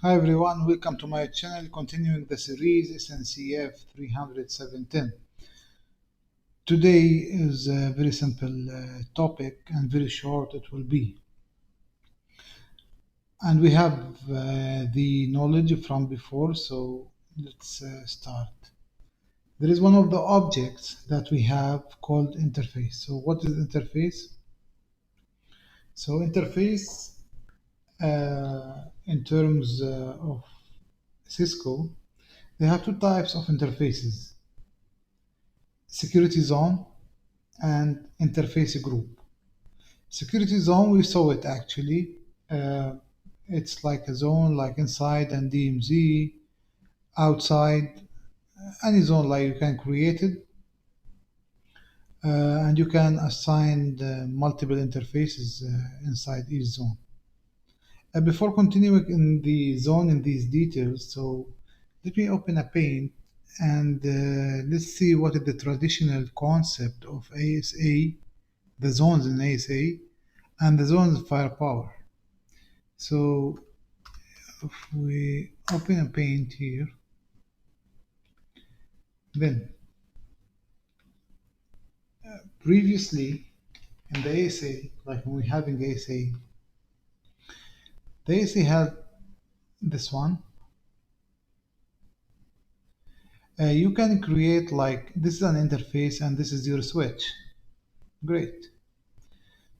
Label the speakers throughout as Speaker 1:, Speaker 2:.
Speaker 1: Hi everyone, welcome to my channel, continuing the series SNCF 317. Today is a very simple topic and very short it will be. And we have the knowledge from before, so let's start. There is one of the objects that we have called interface. So what is interface? So interface in terms of Cisco, they have two types of interfaces: security zone and interface group. Security zone, we saw it actually. Uh, it's like a zone, like inside and DMZ, outside, any zone like you can create it, and you can assign multiple interfaces inside each zone. Before continuing in the zone in these details, so let me open a paint and let's see what is the traditional concept of ASA, the zones in ASA, and the zones of firepower. So if we open a paint here, then previously in the ASA, like when we're having ASA, the ASA had this one. You can create like this is an interface and this is your switch. Great.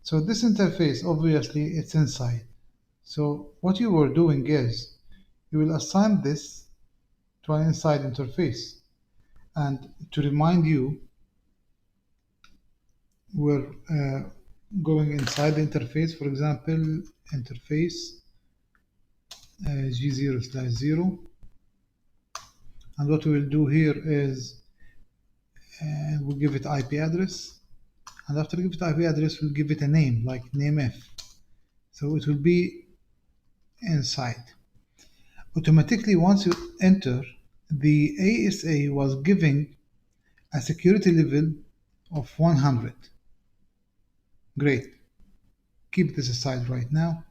Speaker 1: So this interface, obviously, it's inside. So what you were doing is you will assign this to an inside interface. And to remind you, we're going inside the interface, for example, interface G0/0. And what we will do here is we'll give it IP address. And after give it IP address, we'll give it a name, like nameF. So it will be inside. Automatically, once you enter, the ASA was giving a security level of 100. Great. Keep this aside right now.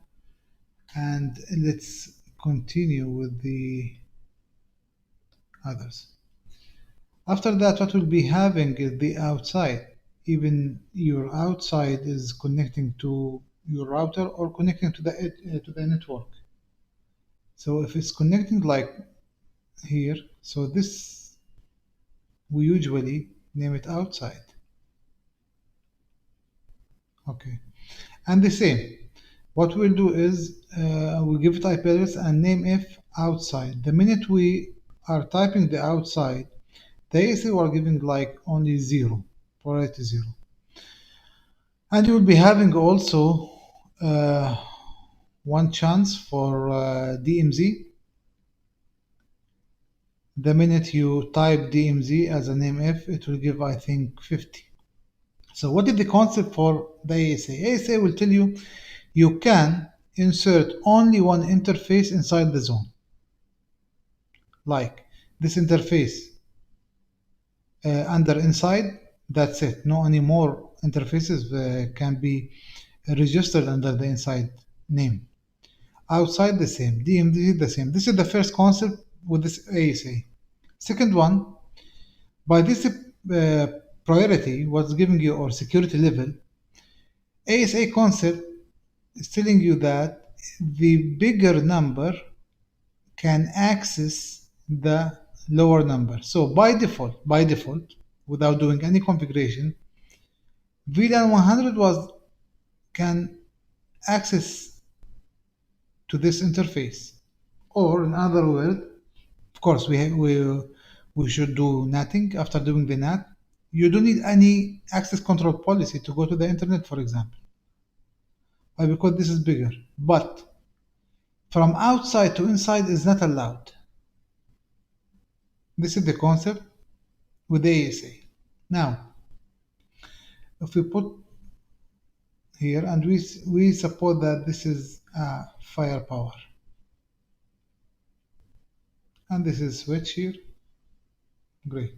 Speaker 1: And let's continue with the others. After that, what we'll be having is the outside. Even your outside is connecting to your router or connecting to the network. So if it's connecting like here, so this we usually name it outside. Okay, and the same. What we'll do is we'll give it IP address and nameF outside. The minute we are typing the outside, the ASA are giving like only 0, priority 0. And you will be having also one chance for DMZ. The minute you type DMZ as a nameF, it will give, I think, 50. So what is the concept for the ASA? ASA will tell you you can insert only one interface inside the zone. Like this interface under inside, that's it. No any more interfaces can be registered under the inside name. Outside the same, DMZ the same. This is the first concept with this ASA. Second one, by this priority, what's giving you or security level, ASA concept is telling you that the bigger number can access the lower number. So by default, without doing any configuration, VLAN 100 can access to this interface. Or in other words, of course, we should do NATing. After doing the NAT, you don't need any access control policy to go to the internet, for example. Why? Because this is bigger. But from outside to inside is not allowed. This is the concept with the ASA. Now, if we put here and we suppose that this is firepower, and this is switch here. Great.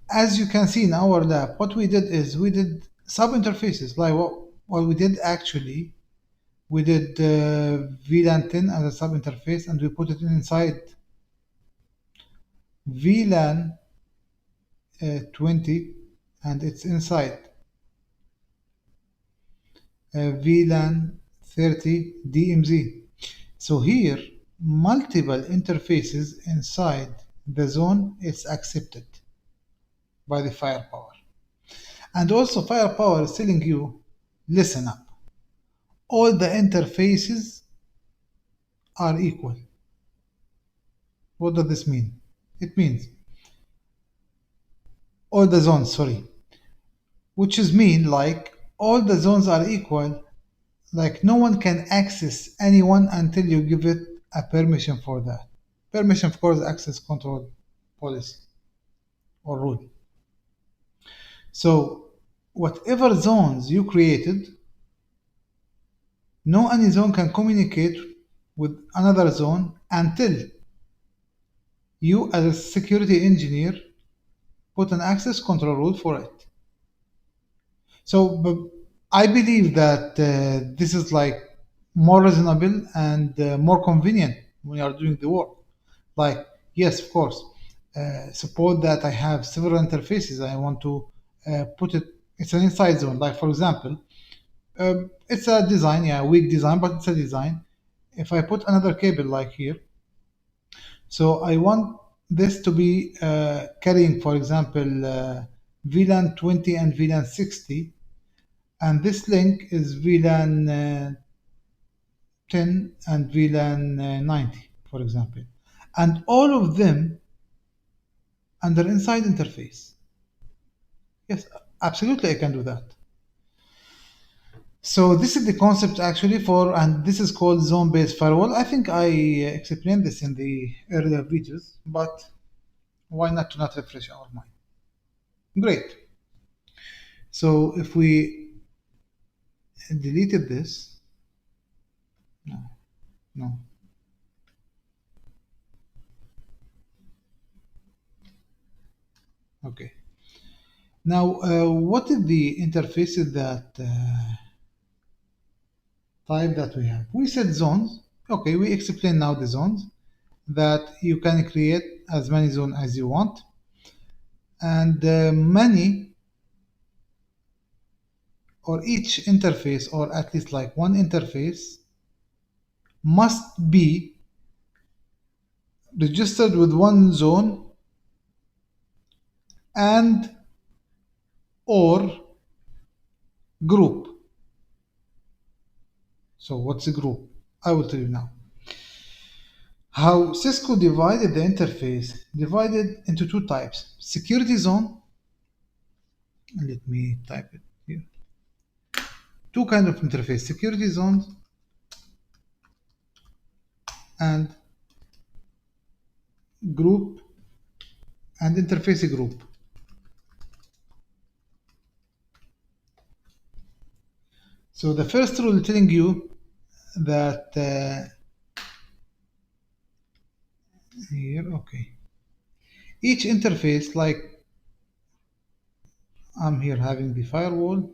Speaker 1: As you can see in our lab, what we did is we did sub interfaces. Like what we did actually, We did VLAN 10 as a sub interface, and we put it inside VLAN 20, and it's inside VLAN 30 DMZ. So here, multiple interfaces inside the zone is accepted by the firepower. And also firepower is telling you, listen up. All the interfaces are equal. What does this mean? It means all the zones, sorry, which is mean like all the zones are equal, like no one can access anyone until you give it a permission for that. Permission, of course, access control policy or rule. So whatever zones you created, no any zone can communicate with another zone until you as a security engineer put an access control rule for it. So I believe that this is like more reasonable and more convenient when you are doing the work. Like, yes, of course, suppose that I have several interfaces. I want to put it, it's an inside zone. Like, for example, it's a design, yeah, weak design, but it's a design. If I put another cable like here, so I want this to be carrying, for example, VLAN 20 and VLAN 60, and this link is VLAN 10 and VLAN 90, for example, and all of them under inside interface. Yes, absolutely, I can do that. So this is the concept actually for, and this is called zone-based firewall. I think I explained this in the earlier videos, but why not to not refresh our mind? Great. So if we deleted this, no, no. Okay. Now, what is the interfaces that type that we have? We said zones. Okay, we explain now the zones that you can create as many zones as you want, and many or each interface, or at least like one interface, must be registered with one zone and or group. So what's a group? I will tell you now. How Cisco divided the interface, divided into two types. Security zone, let me type it here. Two kind of interface, security zones and group and interface group. So the first rule telling you that here, okay. Each interface, like I'm here having the firewall,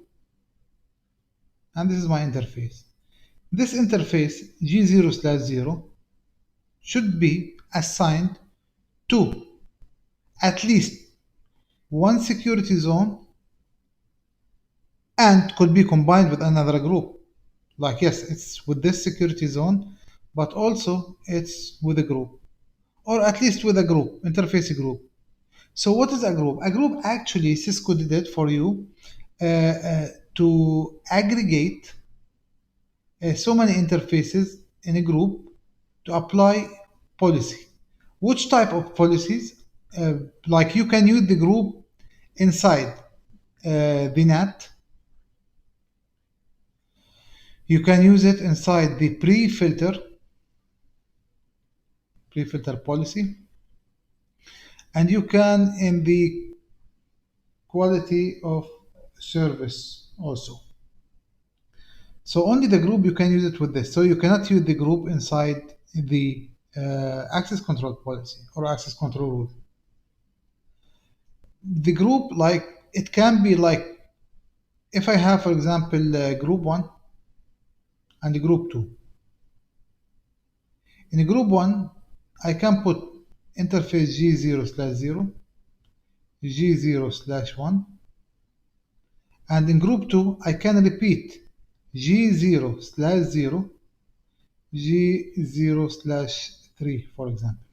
Speaker 1: and this is my interface. This interface G0/0 should be assigned to at least one security zone and could be combined with another group. Like, yes, it's with this security zone, but also it's with a group, or at least with a group, interface group. So what is a group? A group actually, Cisco did it for you to aggregate so many interfaces in a group to apply policy. Which type of policies? Like you can use the group inside the NAT. You can use it inside the pre-filter policy, and you can in the quality of service also. So only the group you can use it with this. So you cannot use the group inside the access control policy or access control rule. The group, like it can be like if I have, for example, group one, and group 2. In group 1, I can put interface G0 slash 0, G0 slash 1, and in group 2, I can repeat G0 slash 0, G0 slash 3, for example.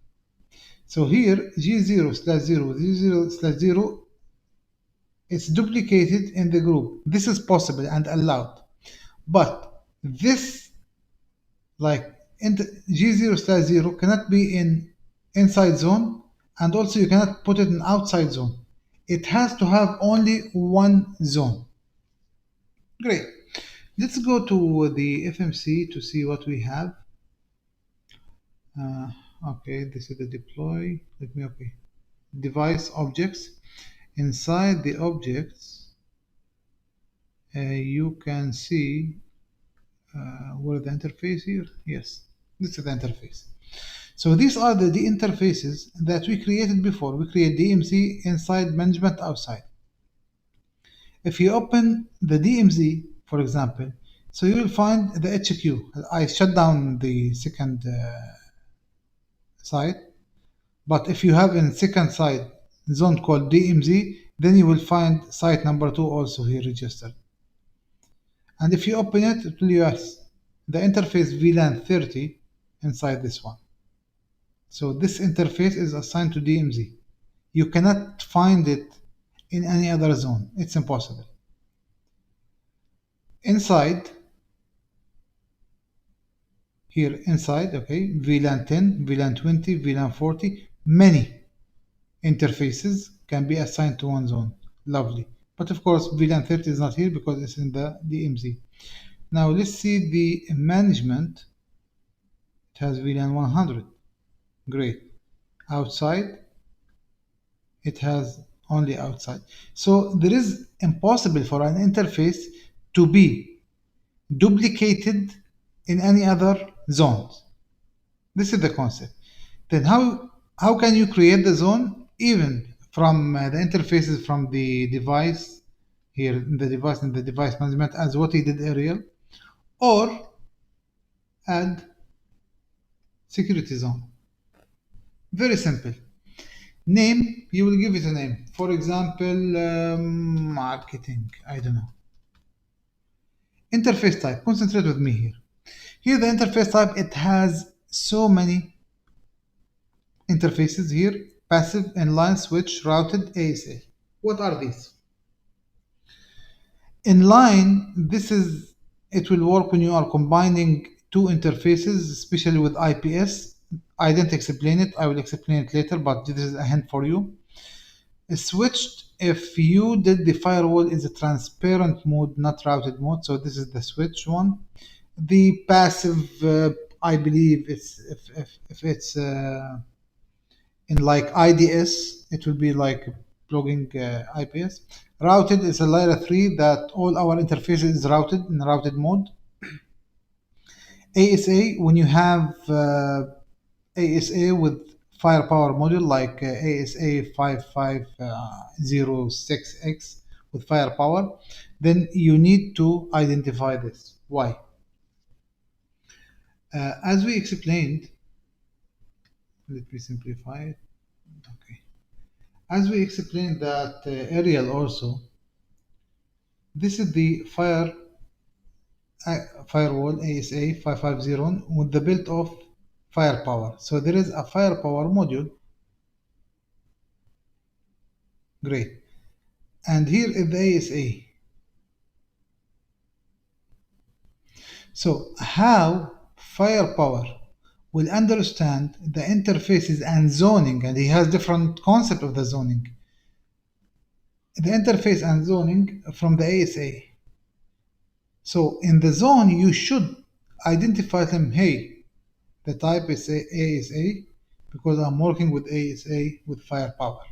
Speaker 1: So here, G0 slash 0 with G0 slash 0 is duplicated in the group. This is possible and allowed. But this, like G0 slash 0, cannot be in inside zone, and also you cannot put it in outside zone. It has to have only one zone. Great. Let's go to the FMC to see what we have. Uh, okay, this is the deploy. Okay. Device objects. Inside the objects, you can see where the interface here. Yes, this is the interface. So these are the interfaces that we created before. We create DMZ inside, management outside. If you open the DMZ, for example, so you will find the HQ. I shut down the second site, but if you have in second site zone called DMZ, then you will find site number 2 also here registered. And if you open it, it will use the interface VLAN 30 inside this one. So this interface is assigned to DMZ. You cannot find it in any other zone. It's impossible. Inside, here inside, okay, VLAN 10, VLAN 20, VLAN 40, many interfaces can be assigned to one zone. Lovely. But of course, VLAN 30 is not here because it's in the DMZ. Now let's see the management. It has VLAN 100. Great. Outside, it has only outside. So there is impossible for an interface to be duplicated in any other zones. This is the concept. Then how can you create the zone even from the interfaces from the device here in the device management as what he did Ariel, or add security zone? Very simple. Name, you will give it a name. For example, marketing, I don't know. Interface type, concentrate with me here. Here the interface type, it has so many interfaces here. Passive, inline, switch, routed, ASA. What are these? Inline, it will work when you are combining two interfaces, especially with IPS. I didn't explain it. I will explain it later, but this is a hint for you. Switched, if you did the firewall in the transparent mode, not routed mode, so this is the switch one. The passive, I believe it's if it's in like IDS, it will be like plugging IPS. Routed is a layer 3 that all our interfaces is routed in routed mode. ASA, when you have ASA with firepower module like ASA 5506X with firepower, then you need to identify this. Why? As we explained, let me simplify it. Okay. As we explained that Ariel also, this is the firewall ASA 550 with the built of firepower. So there is a firepower module. Great. And here is the ASA. So how firepower will understand the interfaces and zoning, and he has different concept of the zoning. The interface and zoning from the ASA. So in the zone, you should identify them. Hey, the type is ASA because I'm working with ASA with firepower.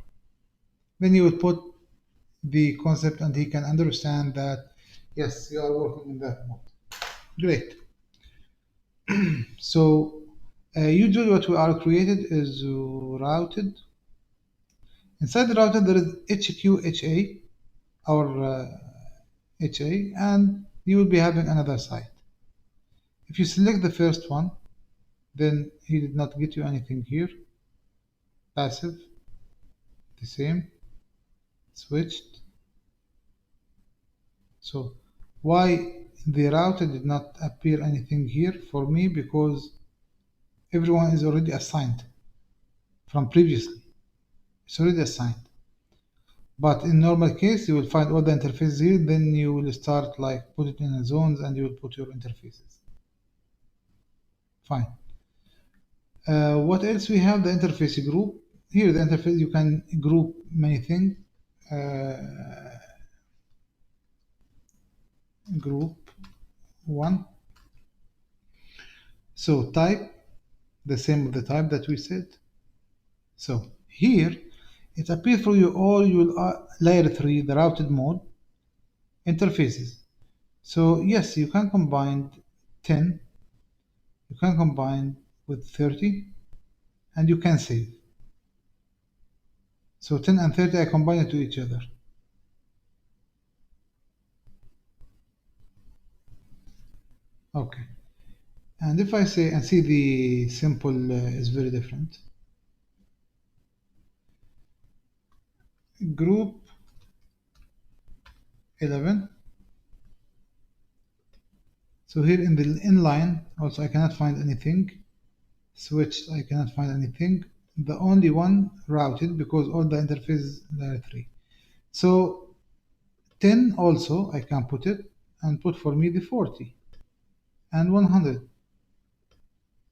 Speaker 1: Then you would put the concept and he can understand that, yes, you are working in that mode. Great. So usually what we are created is routed. Inside the router there is HQHA, our HA, and you will be having another site. If you select the first one, then he did not get you anything here. Passive, the same, switched. So why the router did not appear anything here for me? Because everyone is already assigned from previously. It's already assigned. But in normal case, you will find all the interfaces here. Then you will start like put it in the zones, and you will put your interfaces. Fine. What else we have? The interface group. Here, the interface you can group many things. Group one. So type the same of the type that we said. So here it appears for you all your layer 3, the routed mode interfaces. So yes, you can combine 10, you can combine with 30, and you can save. So 10 and 30 I combine it to each other. Okay. And if I say and see the simple is very different. Group 11. So here in the inline also I cannot find anything. Switched I cannot find anything. The only one routed because all the interfaces layer 3. So 10 also I can put it and put for me the 40 and 100.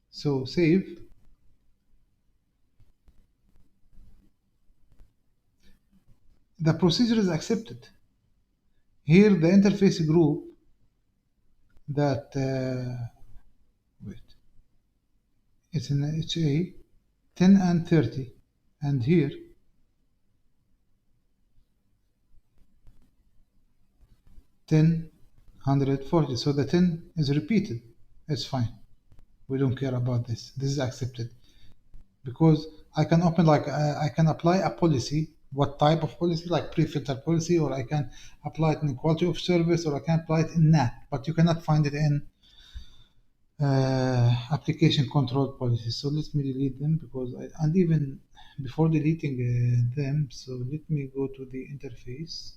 Speaker 1: So save. The procedure is accepted. Here the interface group that wait, it's in HA 10 and 30, and here 10 140. So the 10 is repeated. It's fine. We don't care about this. This is accepted because I can open like I can apply a policy. What type of policy? Like pre-filter policy, or I can apply it in quality of service, or I can apply it in NAT. But you cannot find it in application control policies. So let me delete them because and even before deleting them, so let me go to the interface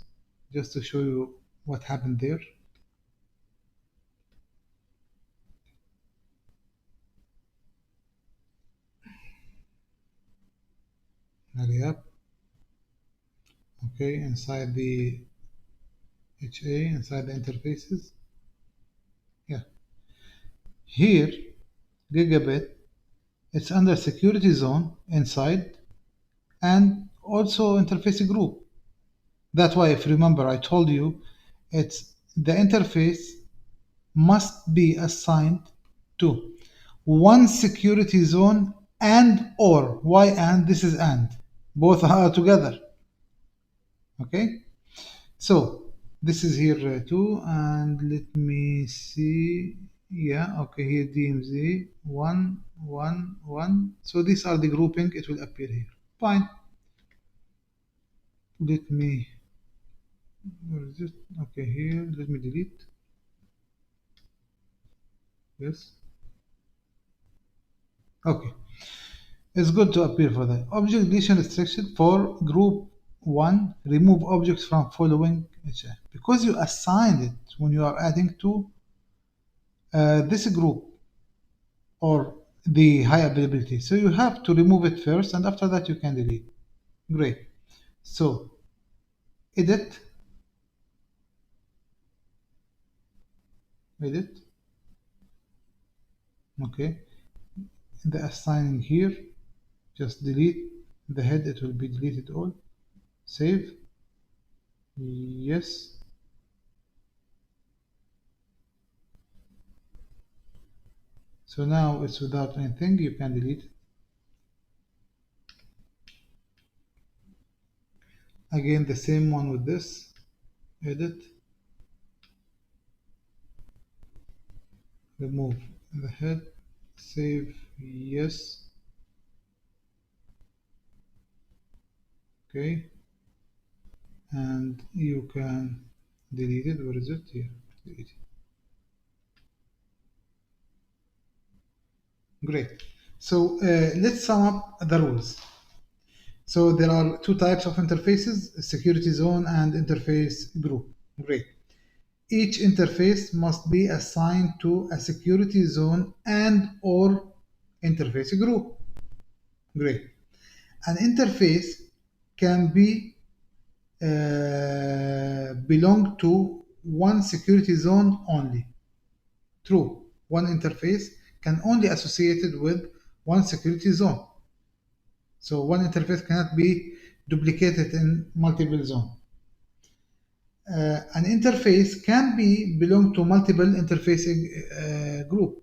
Speaker 1: just to show you what happened there. Hurry up. Okay, inside the HA, inside the interfaces. Yeah. Here, gigabit, it's under security zone inside and also interface group. That's why, if you remember, I told you it's the interface must be assigned to one security zone and or. Why and? This is and. Both are together. Okay? So this is here too, and let me see. Yeah, okay, here DMZ 1, 1, 1. So these are the grouping, it will appear here. Fine. Let me, where is it? Okay, here, let me delete. Yes. Okay. It's good to appear for that. Object deletion restriction for group 1, remove objects from following. Because you assigned it when you are adding to this group or the high availability. So you have to remove it first, and after that you can delete. Great. So edit, edit. Okay. The assigning here, just delete the head. It will be deleted all. Save. Yes. So now it's without anything. You can delete it. Again, the same one with this. Edit. Remove the head. Save. Yes. Okay. And you can delete it. Where is it? Here. Delete it. Great. So let's sum up the rules. So there are two types of interfaces, security zone and interface group. Great. Each interface must be assigned to a security zone and or interface group. Great. An interface can be belong to one security zone only. True. One interface can only associated with one security zone. So one interface cannot be duplicated in multiple zones. An interface can be belong to multiple interface group.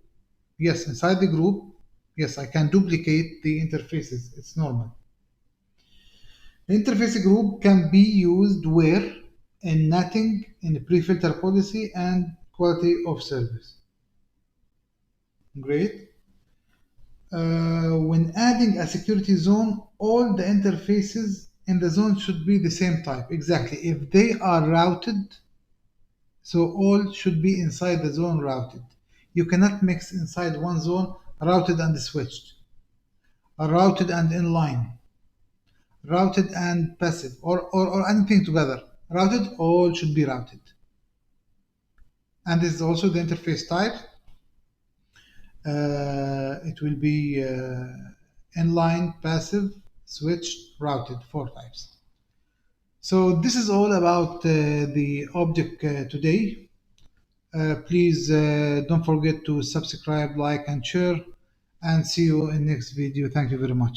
Speaker 1: Yes, inside the group, yes, I can duplicate the interfaces. It's normal. The interface group can be used where in netting, in pre-filter policy, and quality of service. Great. When adding a security zone, all the interfaces in the zone should be the same type. Exactly. If they are routed, so all should be inside the zone routed. You cannot mix inside one zone routed and switched, or routed and inline, routed and passive, or anything together. Routed, all should be routed. And this is also the interface type. It will be inline, passive, switched, routed, four types. So this is all about the object today. Please don't forget to subscribe, like, and share, and see you in next video. Thank you very much.